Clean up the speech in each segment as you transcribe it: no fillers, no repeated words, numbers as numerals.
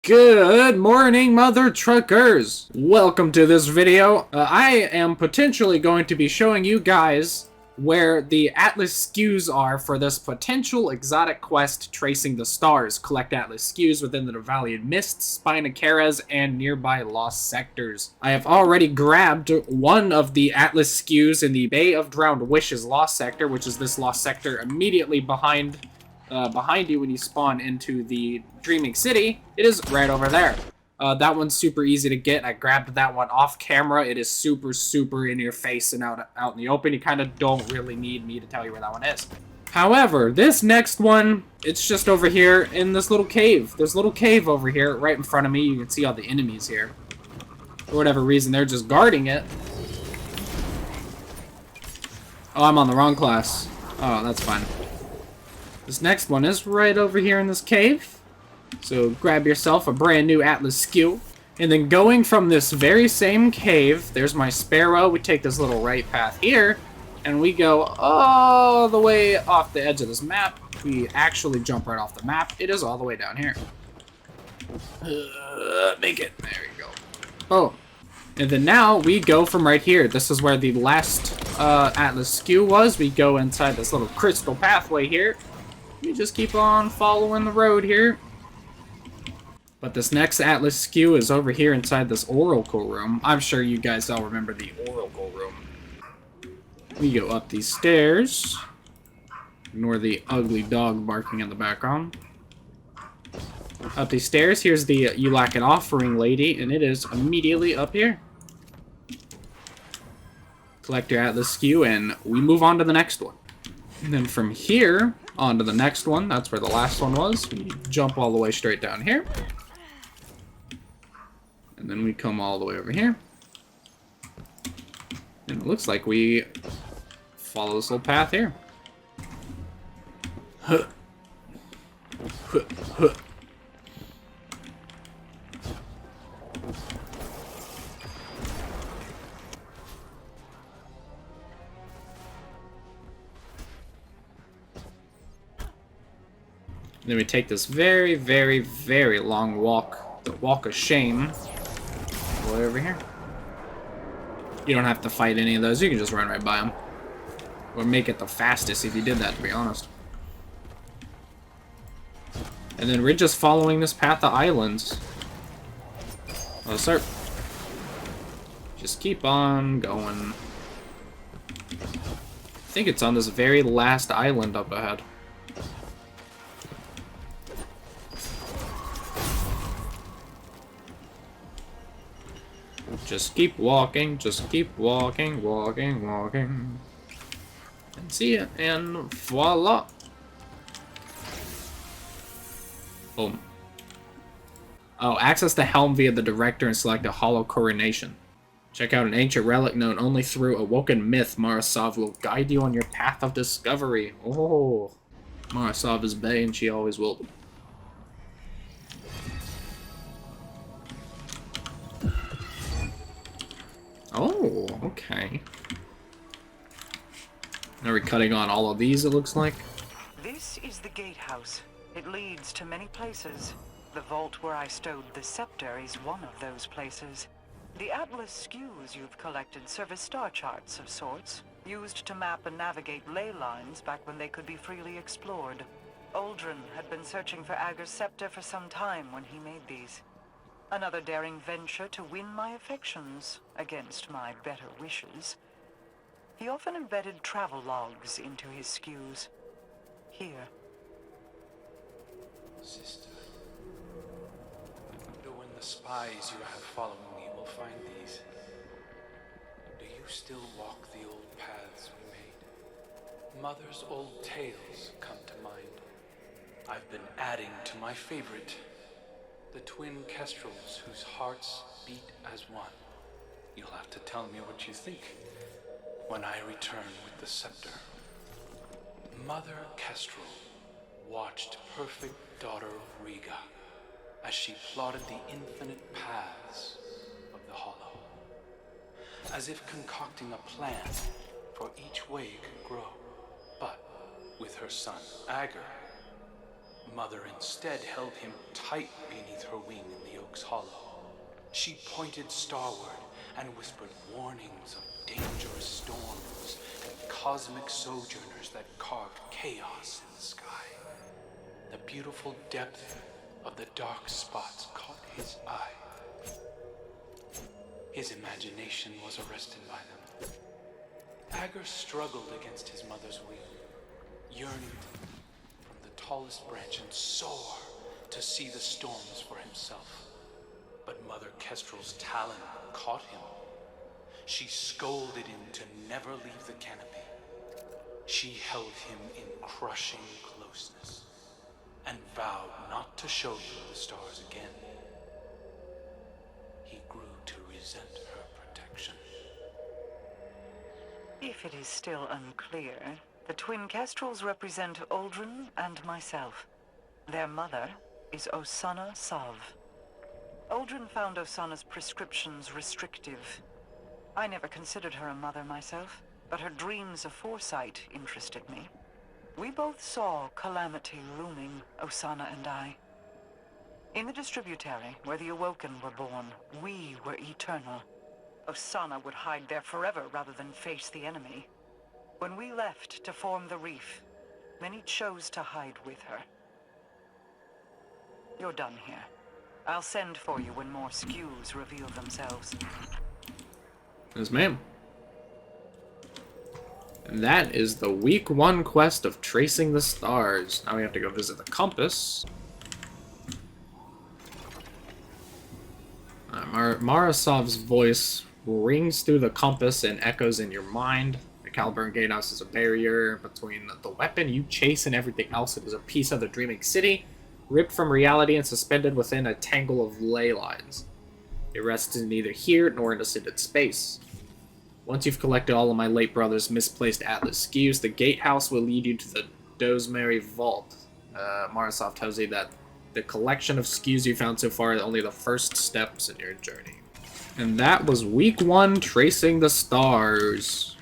Good morning, mother truckers! Welcome to this video. I am potentially going to be showing you guys where the Atlas Skews are for this potential exotic quest tracing the stars. Collect Atlas Skews within the Valley Mists, Spinacaras, and nearby lost sectors. I have already grabbed one of the Atlas Skews in the Bay of Drowned Wishes lost sector, which is this lost sector immediately behind you when you spawn into the Dreaming City. It is right over there. That one's super easy to get. I grabbed that one off camera. It is super in your face and out in the open. You kind of don't really need me to tell you where that one is. However, this next one, it's just over here in this little cave. There's a little cave over here right in front of me. You can see all the enemies here. For whatever reason, they're just guarding it. Oh, I'm on the wrong class. Oh, that's fine. This next one is right over here in this cave. So grab yourself a brand new Atlas Skew. And then going from this very same cave, there's my Sparrow. We take this little right path here. And we go all the way off the edge of this map. We actually jump right off the map. It is all the way down here. Make it. There we go. Oh. And then now we go from right here. This is where the last Atlas Skew was. We go inside this little crystal pathway here. We just keep on following the road here. But this next Atlas Skew is over here inside this Oracle room. I'm sure you guys all remember the Oracle room. We go up these stairs. Ignore the ugly dog barking in the background. Up these stairs, here's the You Lack an Offering lady, and it is immediately up here. Collect your Atlas Skew, and we move on to the next one. And then from here on to the next one, that's where the last one was. We jump all the way straight down here. And then we come all the way over here. And it looks like we follow this little path here. Huh. Huh. Huh. Then we take this very long walk, the walk of shame, all the way over here. You don't have to fight any of those, you can just run right by them. Or make it the fastest if you did that, to be honest. And then we're just following this path of islands. Oh, sir. Just keep on going. I think it's on this very last island up ahead. Just keep walking, walking. And see it, and voila. Boom. Oh, access the helm via the director and select a Hallowed Coronation. Check out an ancient relic known only through awoken myth. Sov will guide you on your path of discovery. Oh, Sov is bae and she always will be. Oh, okay. Are we cutting on all of these, it looks like? This is the gatehouse. It leads to many places. The vault where I stowed the scepter is one of those places. The Atlas Skews you've collected serve as star charts of sorts, used to map and navigate ley lines back when they could be freely explored. Aldrin had been searching for Ager's scepter for some time when he made these. Another daring venture to win my affections, against my better wishes. He often embedded travel logs into his skews. Here. Sister, I wonder when the spies you have following me will find these. Do you still walk the old paths we made? Mother's old tales come to mind. I've been adding to my favorite. The twin kestrels whose hearts beat as one. You'll have to tell me what you think when I return with the scepter. Mother Kestrel watched perfect daughter of Riga as she plotted the infinite paths of the Hollow, as if concocting a plan for each way it could grow. But with her son Ager, Mother instead held him tight beneath her wing in the oak's hollow. She pointed starward and whispered warnings of dangerous storms and cosmic sojourners that carved chaos in the sky. The beautiful depth of the dark spots caught his eye. His imagination was arrested by them. Agar struggled against his mother's will, yearning from the tallest branch and soar to see the storms for himself. But Mother Kestrel's talon caught him. She scolded him to never leave the canopy. She held him in crushing closeness and vowed not to show him the stars again. He grew to resent her protection. If it is still unclear, the twin Kestrels represent Uldren and myself. Their mother is Osana Sov. Uldren found Osana's prescriptions restrictive. I never considered her a mother myself, but her dreams of foresight interested me. We both saw calamity looming, Osana and I. In the distributary, where the Awoken were born, we were eternal. Osana would hide there forever rather than face the enemy. When we left to form the reef, many chose to hide with her. You're done here. I'll send for you when more Skews reveal themselves. Yes, ma'am. And that is the week 1 quest of tracing the stars. Now we have to go visit the compass. Marasov's voice rings through the compass and echoes in your mind. The Caliburn Gatehouse is a barrier between the weapon you chase and everything else. It is a piece of the dreaming city, ripped from reality and suspended within a tangle of ley lines. It rests neither here nor in a scented space. Once you've collected all of my late brother's misplaced Atlas Skews, the gatehouse will lead you to the Dosemary Vault. Marasov tells you that the collection of Skews you found so far are only the first steps in your journey. And that was week 1, tracing the stars.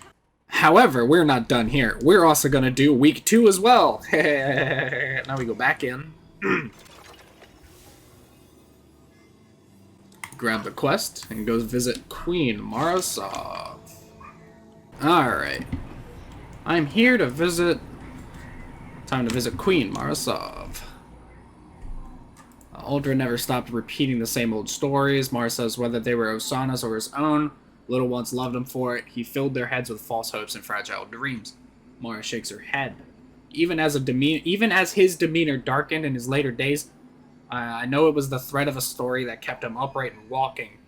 However, we're not done here. We're also going to do week 2 as well. Now we go back in. Grab the quest and go visit Queen Marasov. Alright. I'm here to visit... Time to visit Queen Marasov. Uldren never stopped repeating the same old stories. Mara says whether they were Osana's or his own, little ones loved him for it. He filled their heads with false hopes and fragile dreams. Mara shakes her head. Even as his demeanor darkened in his later days, I know it was the thread of a story that kept him upright and walking.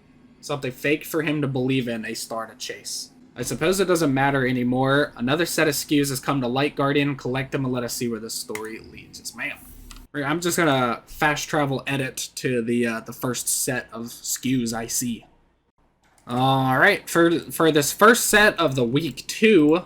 Something fake for him to believe in, a star to chase. I suppose it doesn't matter anymore. Another set of Skews has come to Light Guardian. Collect them and let us see where this story leads us, ma'am. I'm just gonna fast travel edit to the first set of Skews I see. Alright, for this first set of the week 2,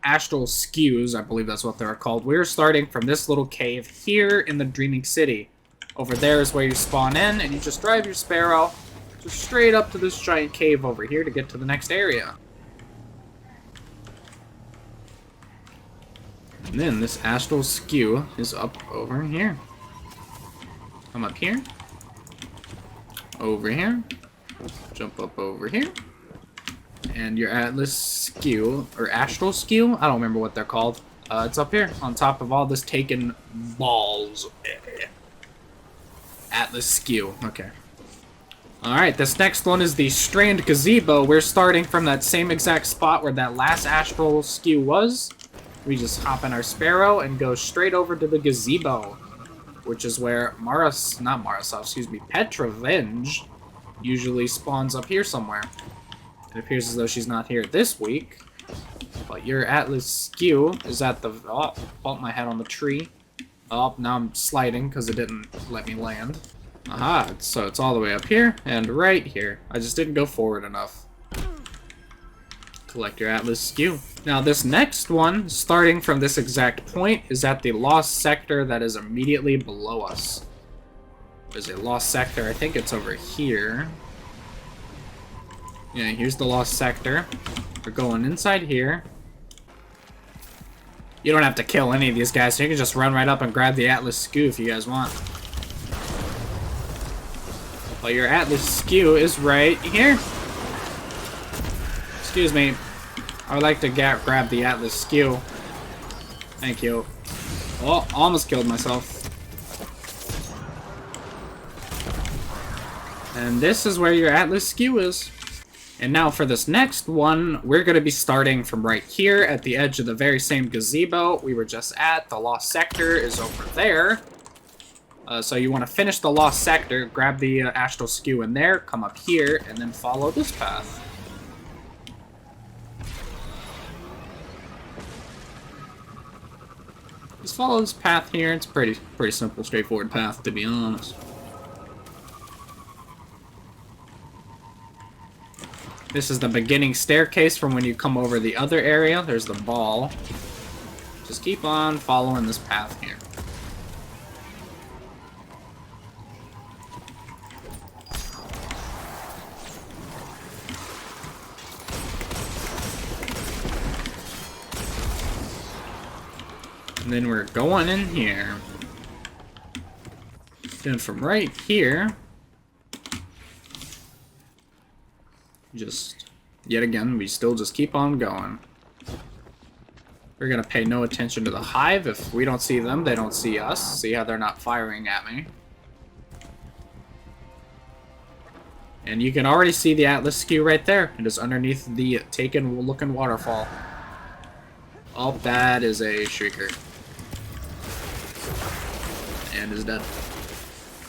Astral Skews, I believe that's what they're called, we're starting from this little cave here in the Dreaming City. Over there is where you spawn in, and you just drive your Sparrow just straight up to this giant cave over here to get to the next area. And then this Astral Skew is up over here. Come up here. Over here. Jump up over here. And your Atlas Skew, or Astral Skew? I don't remember what they're called. It's up here, on top of all this taken balls. Atlas Skew, okay. Alright, this next one is the Strand Gazebo. We're starting from that same exact spot where that last Astral Skew was. We just hop in our Sparrow and go straight over to the gazebo, which is where Petravenge usually spawns up here somewhere. It appears as though she's not here this week, but your Atlas Skew is at the... Oh, bumped my head on the tree. Oh, now I'm sliding because it didn't let me land. Aha, so it's all the way up here and right here. I just didn't go forward enough. Collect your Atlas Skew. Now this next one, starting from this exact point, is at the Lost Sector that is immediately below us. There's a Lost Sector, I think it's over here. Yeah, here's the Lost Sector. We're going inside here. You don't have to kill any of these guys, so you can just run right up and grab the Atlas Skew if you guys want. Well, your Atlas Skew is right here. Excuse me. I would like to grab the Atlas Skew. Thank you. Oh, almost killed myself. And this is where your Atlas Skew is. And now for this next one, we're going to be starting from right here at the edge of the very same gazebo we were just at. The Lost Sector is over there. So you want to finish the Lost Sector, grab the Astral Skew in there, come up here, and then follow this path. Just follow this path here. It's a pretty simple, straightforward path, to be honest. This is the beginning staircase from when you come over the other area. There's the ball. Just keep on following this path here. And then we're going in here. Then from right here, yet again, we still just keep on going. We're gonna pay no attention to the hive. If we don't see them, they don't see us. See how they're not firing at me. And you can already see the Atlas Skew right there. It is underneath the Taken-looking waterfall. Oh, that is a Shrieker. And is dead.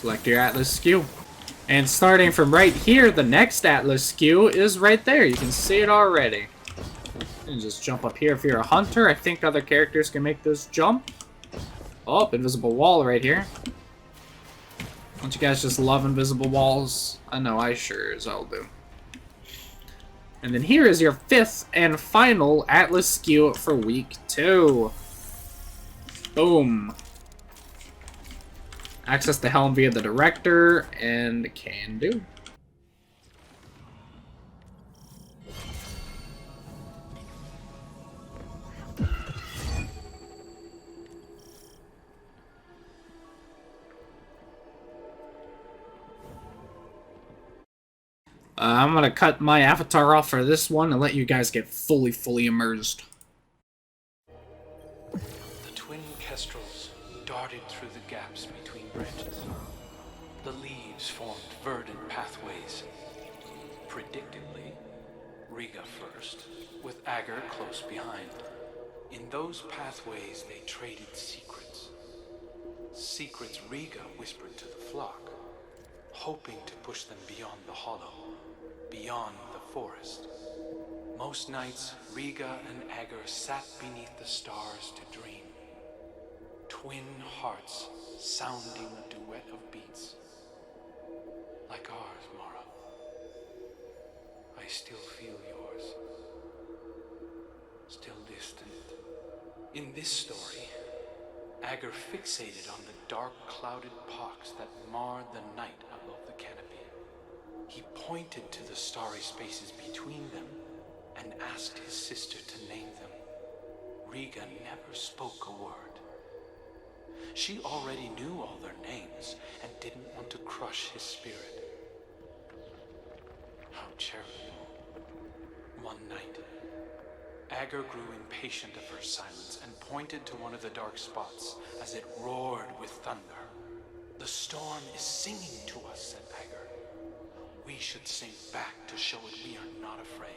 Collect your Atlas Skew. And starting from right here, the next Atlas Skew is right there. You can see it already. And just jump up here if you're a hunter. I think other characters can make this jump. Oh, invisible wall right here. Don't you guys just love invisible walls? I know I sure as hell do. And then here is your 5th and final Atlas Skew for week 2. Boom. Access the helm via the director, and can do. I'm gonna cut my avatar off for this one and let you guys get fully immersed. The twin kestrels darted through the gaps between branches. The leaves formed verdant pathways. Predictably, Riga first, with Agar close behind. In those pathways, they traded secrets. Secrets Riga whispered to the flock, hoping to push them beyond the hollow, beyond the forest. Most nights, Riga and Agar sat beneath the stars to dream. Twin hearts sounding a duet of beats. Like ours, Mara. I still feel yours. Still distant. In this story, Agar fixated on the dark clouded pox that marred the night above the canopy. He pointed to the starry spaces between them and asked his sister to name them. Riga never spoke a word. She already knew all their names and didn't want to crush his spirit. How charitable. One night, Agar grew impatient of her silence and pointed to one of the dark spots as it roared with thunder. The storm is singing to us, said Agar. We should sing back to show it we are not afraid.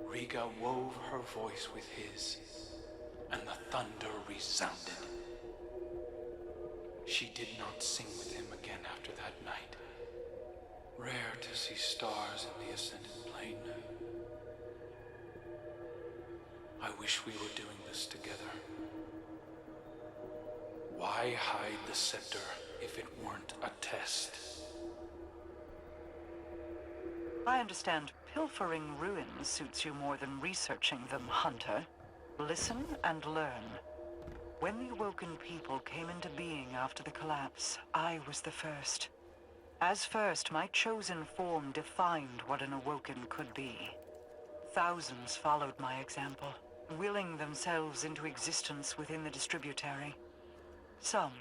Riga wove her voice with his, and the thunder resounded. She did not sing with him again after that night. Rare to see stars in the ascended plane. I wish we were doing this together. Why hide the scepter if it weren't a test? I understand pilfering ruins suits you more than researching them, Hunter. Listen and learn. When the Awoken people came into being after the collapse, I was the first. As first, my chosen form defined what an Awoken could be. Thousands followed my example. willing themselves into existence within the distributary. Some,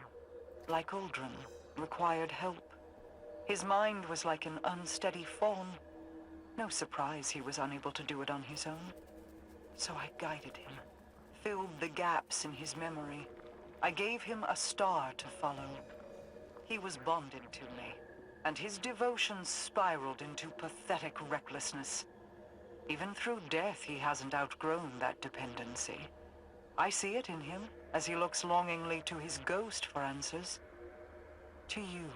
like Uldren, required help. His mind was like an unsteady fawn. No surprise he was unable to do it on his own. So I guided him, filled the gaps in his memory. I gave him a star to follow. He was bonded to me, and his devotion spiraled into pathetic recklessness. Even through death, he hasn't outgrown that dependency. I see it in him as he looks longingly to his ghost for answers. To you.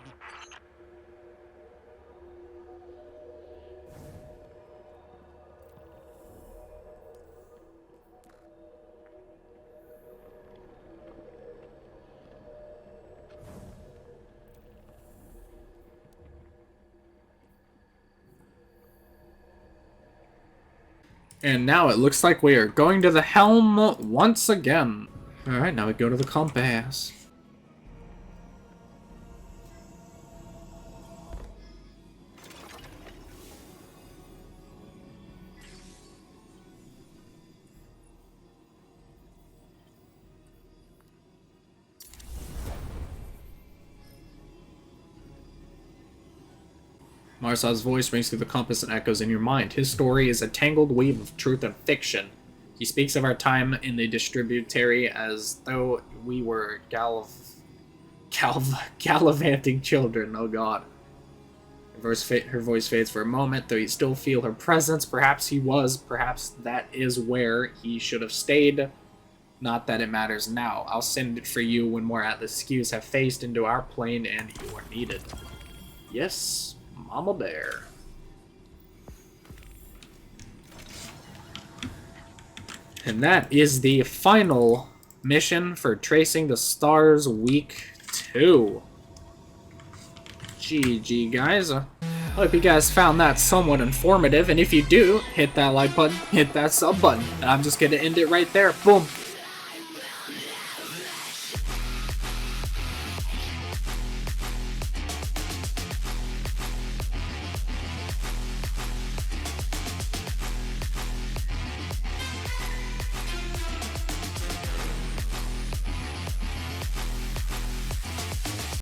And now it looks like we are going to the helm once again. Alright, now we go to the compass. Marsaw's voice rings through the compass and echoes in your mind. His story is a tangled weave of truth and fiction. He speaks of our time in the distributary as though we were gallivanting children. Oh god. Her voice fades for a moment, though you still feel her presence. Perhaps he was. Perhaps that is where he should have stayed. Not that it matters now. I'll send it for you when more Atlas Skews have phased into our plane and you are needed. Yes. Mama Bear. And that is the final mission for Tracing the Stars Week 2. GG, guys. Hope you guys found that somewhat informative, and if you do, hit that like button, hit that sub button. And I'm just gonna end it right there. Boom.